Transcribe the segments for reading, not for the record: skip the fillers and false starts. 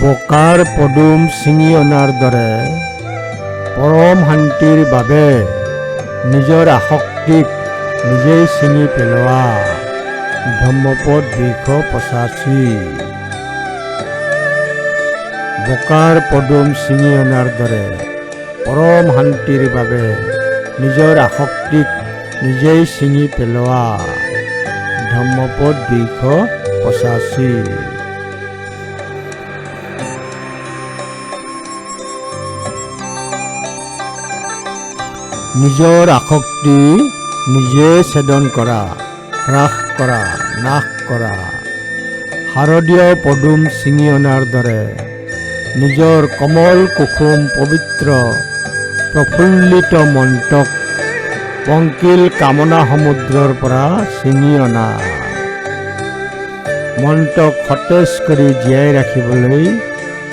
বোকাৰ পদুম ছিঙি অনাৰ দৰে পৰম শান্তিৰ বাবে নিজৰ আসক্তিক নিজেই ছিঙি পেলোৱা। ধম্মপদ 285। বোকাৰ পদুম ছিঙি অনাৰ দৰে পৰম শান্তিৰ বাবে নিজৰ আসক্তিক নিজেই ছিঙি পেলোৱা। ধম্মপদ 285। নিজৰ আসক্তি নিজে ছেদন কৰা, হ্ৰাস কৰা, নাশ কৰা। শাৰদীয় পদুম ছিঙি অনাৰ দৰে নিজৰ কমল কুসুম পবিত্ৰ প্ৰফুল্লিত মন্তক পংকিল কামনা সমুদ্ৰৰ পৰা ছিঙি অনা। মনটোক সতেজ কৰি জীয়াই ৰাখিবলৈ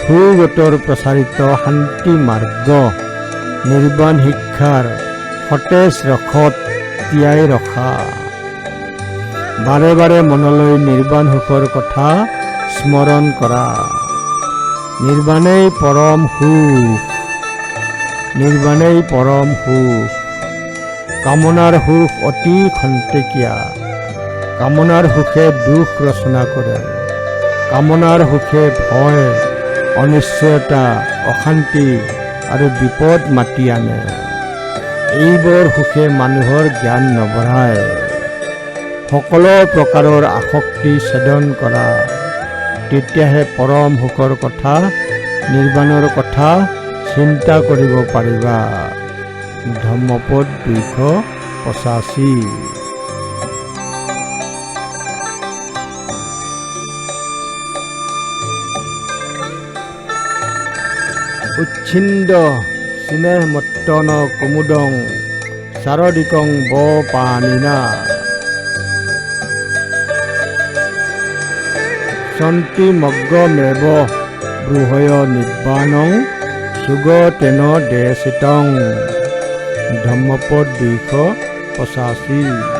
সুগতৰ প্ৰচাৰিত শান্তি মাৰ্গ নিৰ্বাণ শিক্ষাৰ সতেজ ৰসত তিয়াই ৰখা। বাৰে বাৰে মনলৈ নিৰ্বাণ সুখৰ কথা স্মৰণ কৰা। নিৰ্বাণেই পৰম সুখ, নিৰ্বাণেই পৰম সুখ। কামনাৰ সুখ অতি খন্তেকীয়া। কামনাৰ সুখে দুখ ৰচনা কৰে। কামনাৰ সুখে ভয়, অনিশ্চয়তা, অশান্তি আৰু বিপদ মাতি আনে। এইবোৰ সুখে মানুহৰ জ্ঞান নবঢ়ায়। সকলো প্ৰকাৰৰ আসক্তি ছেদন কৰা, তেতিয়াহে পৰম সুখৰ কথা, নিৰ্বাণৰ কথা চিন্তা কৰিব পাৰিবা। ধম্মপদ 285। উচ্ছিন্দ স্নেহমত্তন কুমুদং শাৰদিকং বপানিনা সন্তিমগ্গমেব ব্ৰূহয় নিব্বাণং সুগতেন দেশিতং। ধম্মপদ 285।